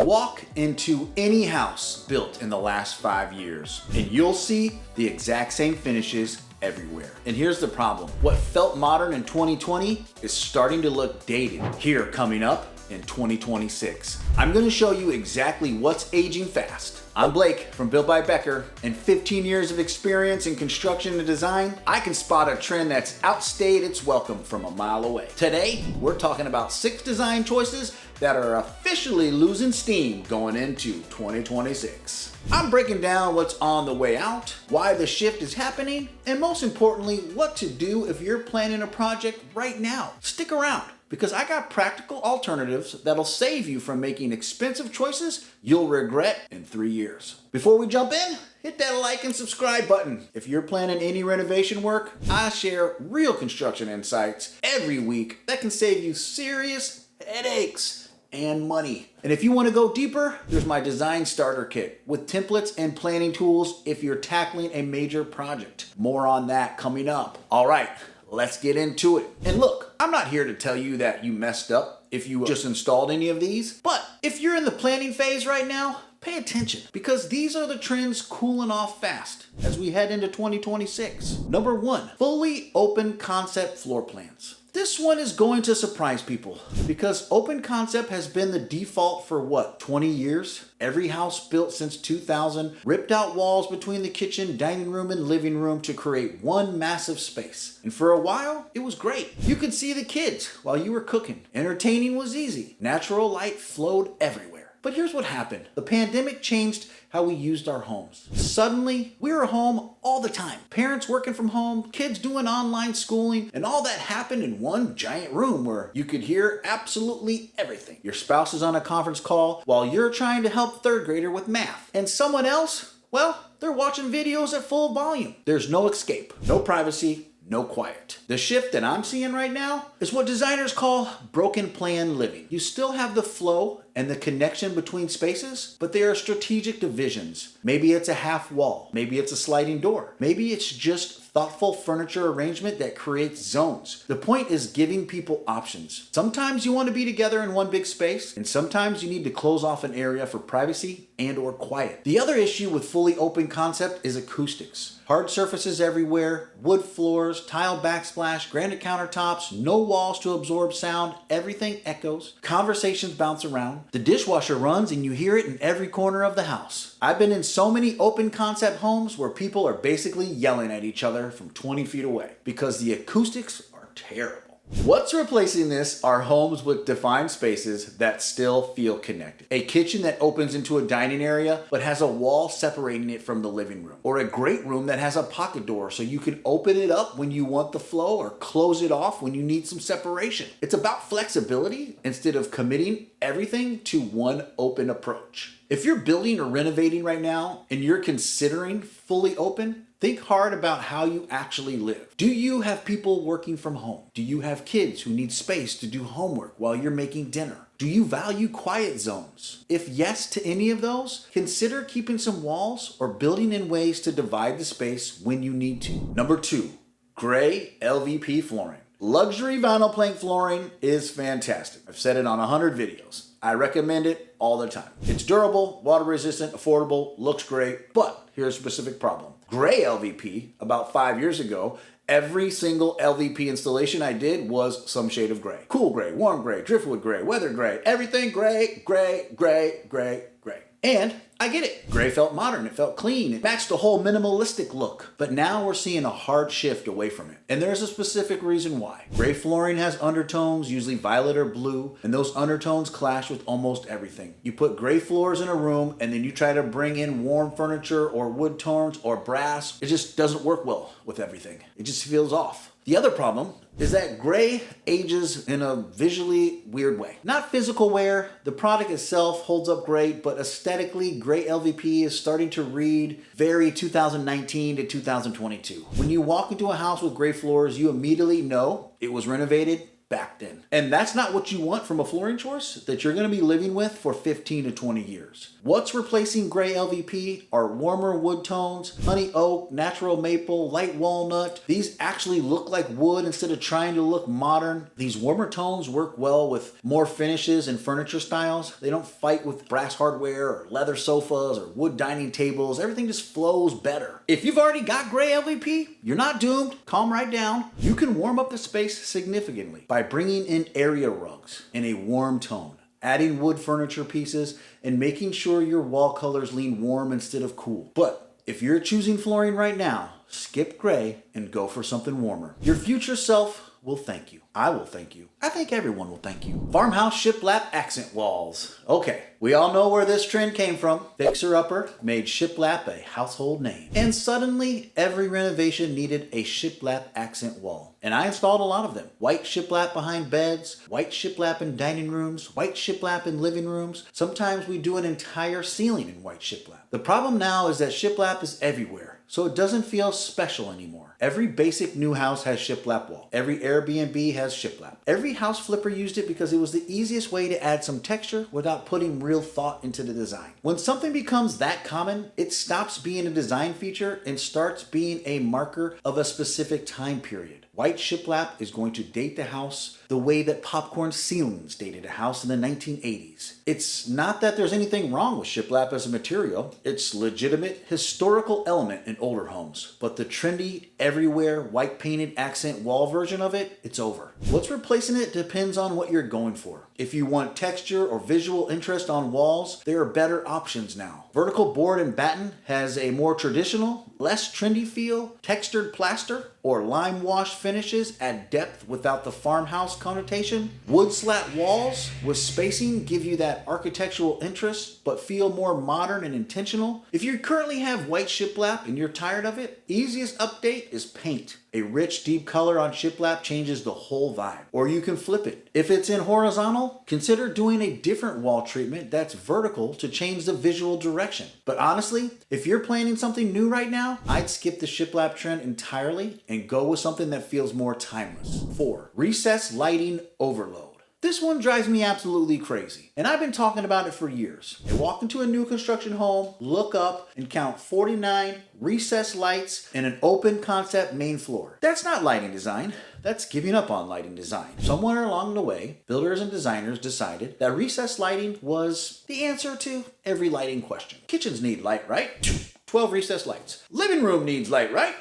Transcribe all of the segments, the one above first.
Walk into any house built in the last 5 years and you'll see the exact same finishes everywhere. And here's the problem. What felt modern in 2020 is starting to look dated here coming up in 2026. I'm gonna show you exactly what's aging fast. I'm Blake from Built by Becker, and 15 years of experience in construction and design, I can spot a trend that's outstayed its welcome from a mile away. Today, we're talking about 6 design choices that are officially losing steam going into 2026. I'm breaking down what's on the way out, why the shift is happening, and most importantly, what to do if you're planning a project right now. Stick around, because I got practical alternatives that'll save you from making expensive choices you'll regret in 3 years. Before we jump in, hit that like and subscribe button. If you're planning any renovation work, I share real construction insights every week that can save you serious headaches and money. And if you want to go deeper, there's my design starter kit with templates and planning tools if you're tackling a major project. More on that coming up. All right, let's get into it. And look, I'm not here to tell you that you messed up if you just installed any of these, but if you're in the planning phase right now, pay attention, because these are the trends cooling off fast as we head into 2026. Number 1, fully open concept floor plans. This one is going to surprise people because open concept has been the default for what, 20 years? Every house built since 2000 ripped out walls between the kitchen, dining room, and living room to create one massive space. And for a while, it was great. You could see the kids while you were cooking. Entertaining was easy. Natural light flowed everywhere. But here's what happened. The pandemic changed how we used our homes. Suddenly, we were home all the time. Parents working from home, kids doing online schooling, and all that happened in one giant room where you could hear absolutely everything. Your spouse is on a conference call while you're trying to help 3rd grader with math. And someone else, well, they're watching videos at full volume. There's no escape, no privacy, no quiet. The shift that I'm seeing right now is what designers call broken plan living. You still have the flow and the connection between spaces, but there are strategic divisions. Maybe it's a half wall. Maybe it's a sliding door. Maybe it's just thoughtful furniture arrangement that creates zones. The point is giving people options. Sometimes you want to be together in one big space, and sometimes you need to close off an area for privacy and or quiet. The other issue with fully open concept is acoustics. Hard surfaces everywhere, wood floors, tile backsplash, granite countertops, no walls to absorb sound, everything echoes. Conversations bounce around. The dishwasher runs and you hear it in every corner of the house. I've been in so many open concept homes where people are basically yelling at each other from 20 feet away because the acoustics are terrible. What's replacing this are homes with defined spaces that still feel connected. A kitchen that opens into a dining area but has a wall separating it from the living room. Or a great room that has a pocket door so you can open it up when you want the flow or close it off when you need some separation. It's about flexibility instead of committing everything to one open approach. If you're building or renovating right now and you're considering fully open, think hard about how you actually live. Do you have people working from home? Do you have kids who need space to do homework while you're making dinner? Do you value quiet zones? If yes to any of those, consider keeping some walls or building in ways to divide the space when you need to. Number 2, gray LVP flooring. Luxury vinyl plank flooring is fantastic. I've said it on 100 videos. I recommend it all the time. It's durable, water resistant, affordable, looks great, but here's a specific problem. Gray LVP, about 5 years ago, every single LVP installation I did was some shade of gray. Cool gray, warm gray, driftwood gray, weather gray, everything gray, gray, gray, gray, gray. And I get it. Gray felt modern, it felt clean, it matched the whole minimalistic look. But now we're seeing a hard shift away from it. And there's a specific reason why. Gray flooring has undertones, usually violet or blue, and those undertones clash with almost everything. You put gray floors in a room and then you try to bring in warm furniture or wood tones or brass. It just doesn't work well with everything. It just feels off. The other problem is that gray ages in a visually weird way. Not physical wear, the product itself holds up great, but aesthetically, gray LVP is starting to read very 2019 to 2022. When you walk into a house with gray floors, you immediately know it was renovated back then. And that's not what you want from a flooring choice that you're going to be living with for 15 to 20 years. What's replacing gray LVP are warmer wood tones, honey oak, natural maple, light walnut. These actually look like wood instead of trying to look modern. These warmer tones work well with more finishes and furniture styles. They don't fight with brass hardware or leather sofas or wood dining tables. Everything just flows better. If you've already got gray LVP, you're not doomed. Calm right down. You can warm up the space significantly by bringing in area rugs in a warm tone, adding wood furniture pieces, and making sure your wall colors lean warm instead of cool. But if you're choosing flooring right now, skip gray and go for something warmer. Your future self will thank you. I will thank you. I think everyone will thank you. Farmhouse shiplap accent walls. Okay, we all know where this trend came from. Fixer Upper made shiplap a household name. And suddenly, every renovation needed a shiplap accent wall. And I installed a lot of them. White shiplap behind beds, white shiplap in dining rooms, white shiplap in living rooms. Sometimes we do an entire ceiling in white shiplap. The problem now is that shiplap is everywhere, so it doesn't feel special anymore. Every basic new house has shiplap wall. Every Airbnb has shiplap. Every house flipper used it because it was the easiest way to add some texture without putting real thought into the design. When something becomes that common, it stops being a design feature and starts being a marker of a specific time period. White shiplap is going to date the house the way that popcorn ceilings dated a house in the 1980s. It's not that there's anything wrong with shiplap as a material. It's a legitimate historical element in older homes. But the trendy, everywhere, white painted accent wall version of it, it's over. What's replacing it depends on what you're going for. If you want texture or visual interest on walls, there are better options now. Vertical board and batten has a more traditional, less trendy feel. Textured plaster or lime wash finishes add depth without the farmhouse connotation. Wood slat walls with spacing give you that architectural interest but feel more modern and intentional. If you currently have white shiplap and you're tired of it, easiest update is paint. A rich, deep color on shiplap changes the whole vibe. Or you can flip it. If it's in horizontal, consider doing a different wall treatment that's vertical to change the visual direction. But honestly, if you're planning something new right now, I'd skip the shiplap trend entirely and go with something that feels more timeless. 4. Recessed lighting overload. This one drives me absolutely crazy, and I've been talking about it for years. I walk into a new construction home, look up, and count 49 recessed lights in an open concept main floor. That's not lighting design. That's giving up on lighting design. Somewhere along the way, builders and designers decided that recessed lighting was the answer to every lighting question. Kitchens need light, right? 12 recessed lights. Living room needs light, right?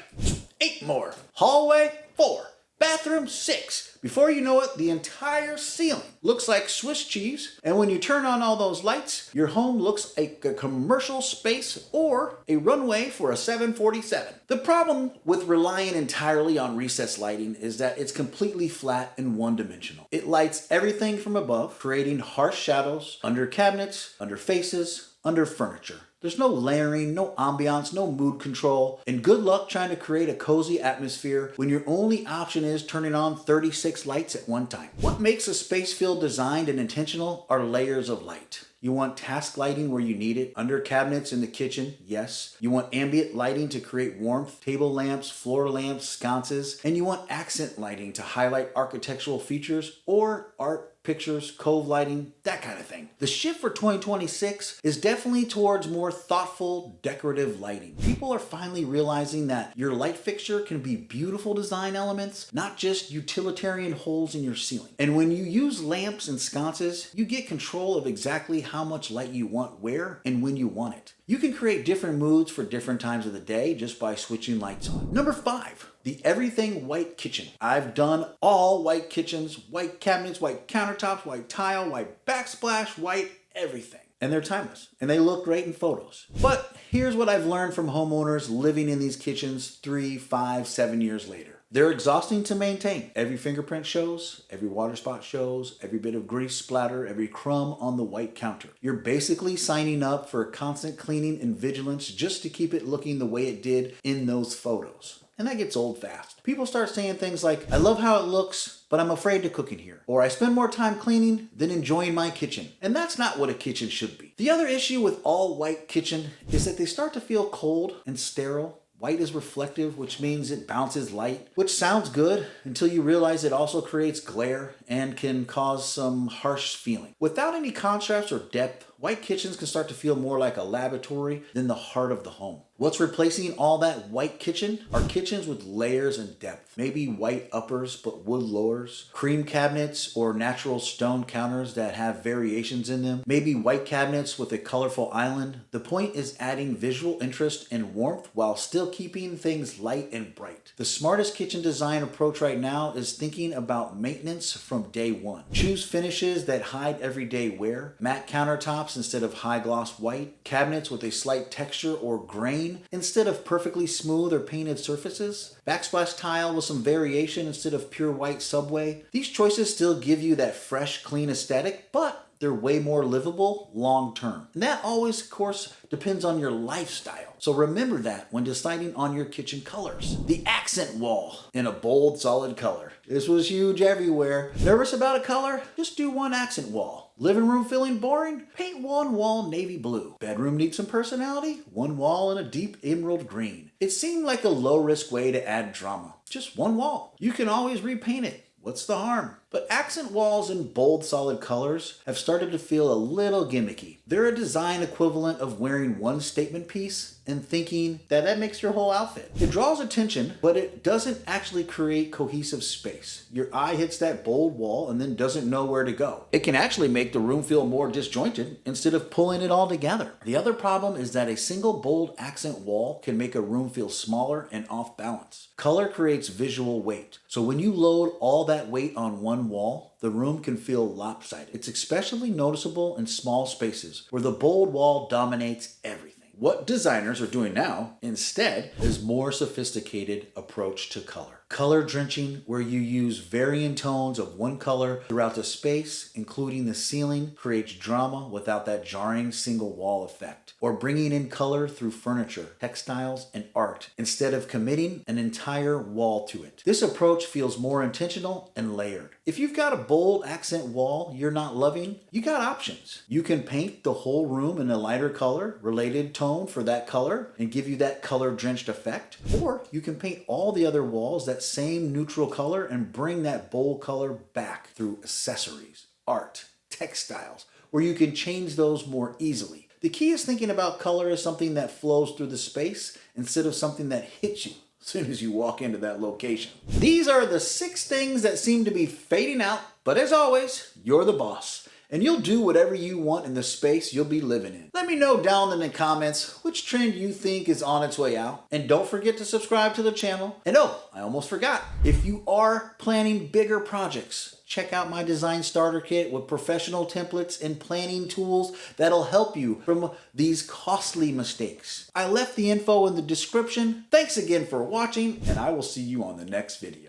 8 more. Hallway, 4. Bathroom, 6. Before you know it, the entire ceiling looks like Swiss cheese. And when you turn on all those lights, your home looks like a commercial space or a runway for a 747. The problem with relying entirely on recessed lighting is that it's completely flat and one-dimensional. It lights everything from above, creating harsh shadows under cabinets, under faces, under furniture. There's no layering, no ambiance, no mood control, and good luck trying to create a cozy atmosphere when your only option is turning on 36 lights at one time. What makes a space feel designed and intentional are layers of light. You want task lighting where you need it, under cabinets in the kitchen, yes. You want ambient lighting to create warmth, table lamps, floor lamps, sconces, and you want accent lighting to highlight architectural features or art, pictures, cove lighting, that kind of thing. The shift for 2026 is definitely towards more thoughtful, decorative lighting. People are finally realizing that your light fixture can be beautiful design elements, not just utilitarian holes in your ceiling. And when you use lamps and sconces, you get control of exactly how much light you want where and when you want it. You can create different moods for different times of the day just by switching lights on. Number 5, the everything white kitchen. I've done all white kitchens, white cabinets, white countertops, white tile, white backsplash, white everything. And they're timeless, and they look great in photos. But here's what I've learned from homeowners living in these kitchens 3, 5, 7 years later. They're exhausting to maintain. Every fingerprint shows, every water spot shows, every bit of grease splatter, every crumb on the white counter. You're basically signing up for constant cleaning and vigilance just to keep it looking the way it did in those photos. And that gets old fast. People start saying things like, I love how it looks, but I'm afraid to cook in here. Or I spend more time cleaning than enjoying my kitchen. And that's not what a kitchen should be. The other issue with all white kitchen is that they start to feel cold and sterile. White is reflective, which means it bounces light, which sounds good until you realize it also creates glare and can cause some harsh feeling. Without any contrast or depth, white kitchens can start to feel more like a laboratory than the heart of the home. What's replacing all that white kitchen are kitchens with layers and depth. Maybe white uppers but wood lowers, cream cabinets or natural stone counters that have variations in them, maybe white cabinets with a colorful island. The point is adding visual interest and warmth while still keeping things light and bright. The smartest kitchen design approach right now is thinking about maintenance from day one. Choose finishes that hide everyday wear, matte countertops instead of high gloss white, cabinets with a slight texture or grain instead of perfectly smooth or painted surfaces, backsplash tile with some variation instead of pure white subway. These choices still give you that fresh, clean aesthetic, but they're way more livable long term. And that always, of course, depends on your lifestyle. So remember that when deciding on your kitchen colors. The accent wall in a bold, solid color. This was huge everywhere. Nervous about a color? Just do one accent wall. Living room feeling boring? Paint one wall navy blue. Bedroom needs some personality? One wall in a deep emerald green. It seemed like a low-risk way to add drama. Just one wall. You can always repaint it. What's the harm? But accent walls in bold, solid colors have started to feel a little gimmicky. They're a design equivalent of wearing one statement piece and thinking that that makes your whole outfit. It draws attention, but it doesn't actually create cohesive space. Your eye hits that bold wall and then doesn't know where to go. It can actually make the room feel more disjointed instead of pulling it all together. The other problem is that a single bold accent wall can make a room feel smaller and off balance. Color creates visual weight. So when you load all that weight on one wall, the room can feel lopsided. It's especially noticeable in small spaces where the bold wall dominates everything. What designers are doing now, instead, is more sophisticated approach to color. Color drenching, where you use varying tones of one color throughout the space, including the ceiling, creates drama without that jarring single wall effect. Or bringing in color through furniture, textiles, and art, instead of committing an entire wall to it. This approach feels more intentional and layered. If you've got a bold accent wall you're not loving, you got options. You can paint the whole room in a lighter color, related tone for that color, and give you that color-drenched effect. Or you can paint all the other walls that same neutral color and bring that bold color back through accessories, art, textiles, where you can change those more easily. The key is thinking about color as something that flows through the space instead of something that hits you as soon as you walk into that location. These are the 6 things that seem to be fading out, but as always, you're the boss. And you'll do whatever you want in the space you'll be living in. Let me know down in the comments which trend you think is on its way out. And don't forget to subscribe to the channel. And oh, I almost forgot. If you are planning bigger projects, check out my design starter kit with professional templates and planning tools that'll help you from these costly mistakes. I left the info in the description. Thanks again for watching, and I will see you on the next video.